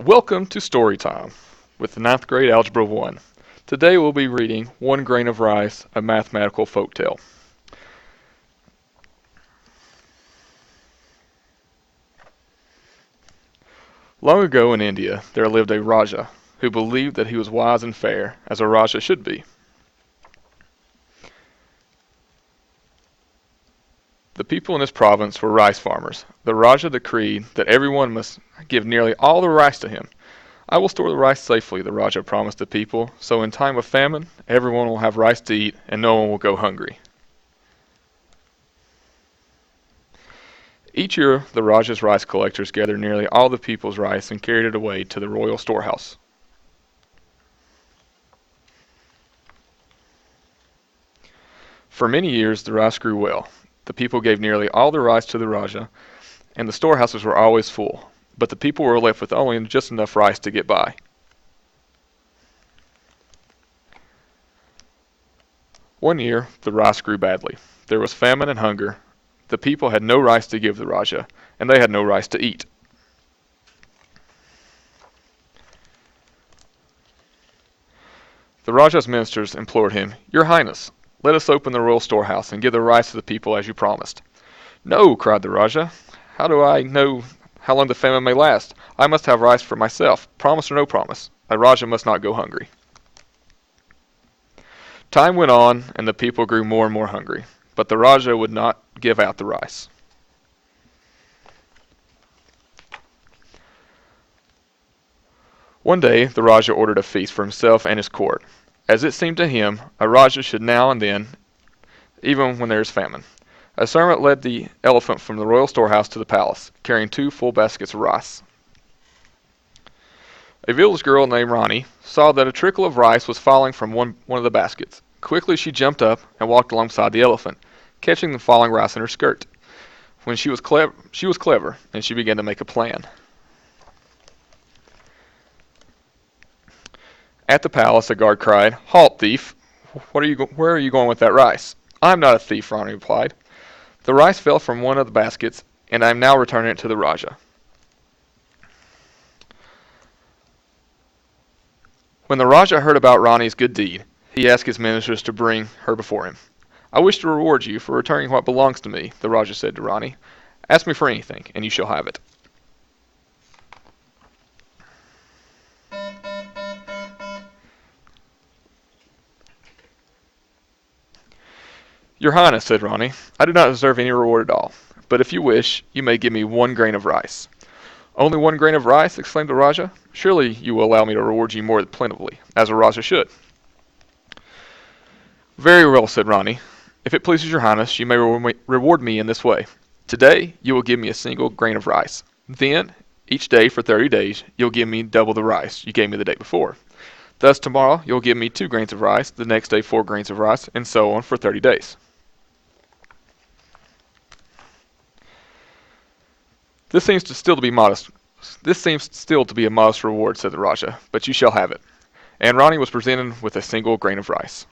Welcome to Storytime with the ninth grade Algebra 1. Today we'll be reading One Grain of Rice, a Mathematical Folktale. Long ago in India there lived a Raja who believed that he was wise and fair, as a Raja should be. The people in this province were rice farmers. The Raja decreed that everyone must give nearly all the rice to him. I will store the rice safely, the Raja promised the people, so in time of famine, everyone will have rice to eat and no one will go hungry. Each year, the Raja's rice collectors gathered nearly all the people's rice and carried it away to the royal storehouse. For many years, the rice grew well. The people gave nearly all the rice to the Raja, and the storehouses were always full, but the people were left with only just enough rice to get by. One year, the rice grew badly. There was famine and hunger. The people had no rice to give the Raja, and they had no rice to eat. The Raja's ministers implored him, "Your Highness, let us open the royal storehouse and give the rice to the people as you promised." "No," cried the Raja. "How do I know how long the famine may last? I must have rice for myself, promise or no promise. A Raja must not go hungry." Time went on, and the people grew more and more hungry, but the Raja would not give out the rice. One day, the Raja ordered a feast for himself and his court. As it seemed to him, a Raja should now and then, even when there is famine. A servant led the elephant from the royal storehouse to the palace, carrying 2 full baskets of rice. A village girl named Rani saw that a trickle of rice was falling from one of the baskets. Quickly she jumped up and walked alongside the elephant, catching the falling rice in her skirt. When she was clever, and she began to make a plan. At the palace, a guard cried, "Halt, thief! Where are you going with that rice?" "I am not a thief," Rani replied. "The rice fell from one of the baskets, and I am now returning it to the Raja." When the Raja heard about Rani's good deed, he asked his ministers to bring her before him. "I wish to reward you for returning what belongs to me," the Raja said to Rani. "Ask me for anything, and you shall have it." "Your Highness," said Rani, "I do not deserve any reward at all, but if you wish, you may give me 1 grain of rice." "Only 1 grain of rice?" exclaimed the Raja. "Surely you will allow me to reward you more plentifully, as a Raja should." "Very well," said Rani. "If it pleases your Highness, you may reward me in this way. Today you will give me a single grain of rice. Then, each day for 30 days, you'll give me double the rice you gave me the day before. Thus tomorrow you'll give me 2 grains of rice, the next day 4 grains of rice, and so on for 30 days. This seems still to be a modest reward," said the Raja, "but you shall have it." And Rani was presented with a single grain of rice.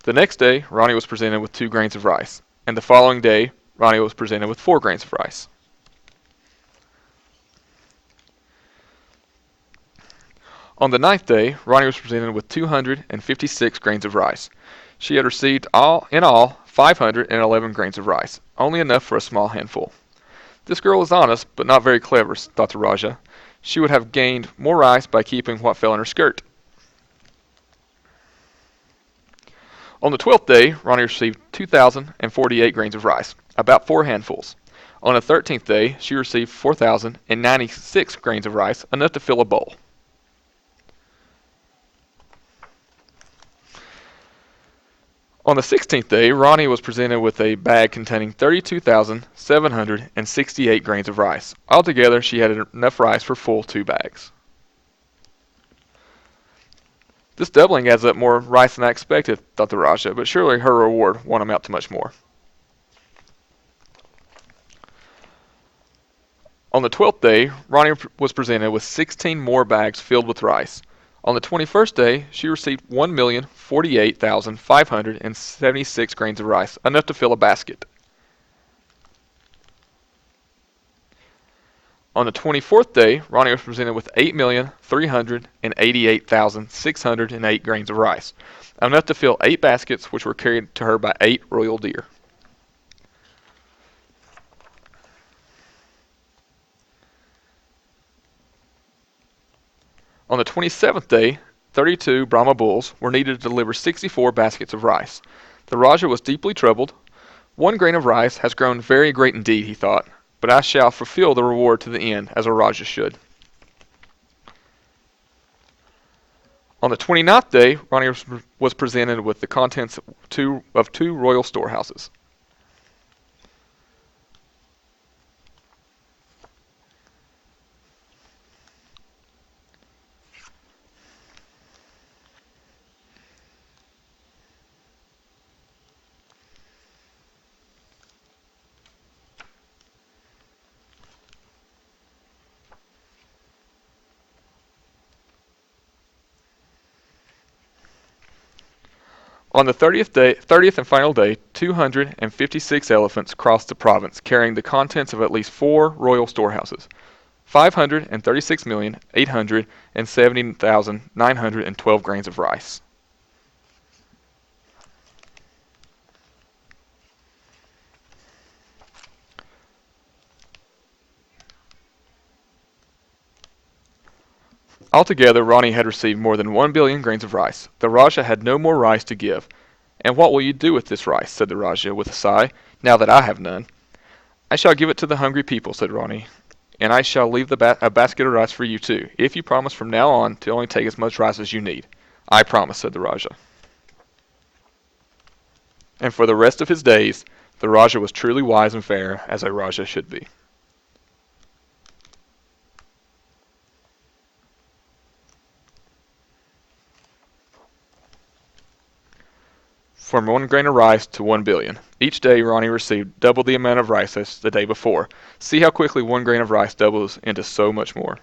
The next day, Rani was presented with 2 grains of rice, and the following day, Rani was presented with 4 grains of rice. On the 9th day, Rani was presented with 256 grains of rice. She had received in all 511 grains of rice, only enough for a small handful. "This girl is honest, but not very clever," thought the Raja. "She would have gained more rice by keeping what fell in her skirt." On the 12th day, Rani received 2,048 grains of rice, about 4 handfuls. On the 13th day, she received 4,096 grains of rice, enough to fill a bowl. On the 16th day, Rani was presented with a bag containing 32,768 grains of rice. Altogether, she had enough rice for full 2 bags. "This doubling adds up more rice than I expected," thought the Raja, "but surely her reward won't amount to much more." On the 12th day, Rani was presented with 16 more bags filled with rice. On the 21st day, she received 1,048,576 grains of rice, enough to fill a basket. On the 24th day, Ronnie was presented with 8,388,608 grains of rice, enough to fill 8 baskets, which were carried to her by 8 royal deer. On the 27th day, 32 Brahma bulls were needed to deliver 64 baskets of rice. The Raja was deeply troubled. 1 grain of rice has grown very great indeed, he thought, but I shall fulfill the reward to the end, as a Raja should. On the 29th day, Ronnie was presented with the contents of two royal storehouses. On the 30th and final day, 256 elephants crossed the province, carrying the contents of at least 4 royal storehouses, 536,870,912 grains of rice. Altogether, Ronnie had received more than 1 billion grains of rice. The Rajah had no more rice to give. "And what will you do with this rice?" said the Rajah, with a sigh, "now that I have none?" "I shall give it to the hungry people," said Ronnie, "and I shall leave a basket of rice for you too, if you promise from now on to only take as much rice as you need." "I promise," said the Rajah. And for the rest of his days, the Rajah was truly wise and fair, as a Rajah should be. From 1 grain of rice to 1 billion. Each day Ronnie received double the amount of rice as the day before. See how quickly 1 grain of rice doubles into so much more.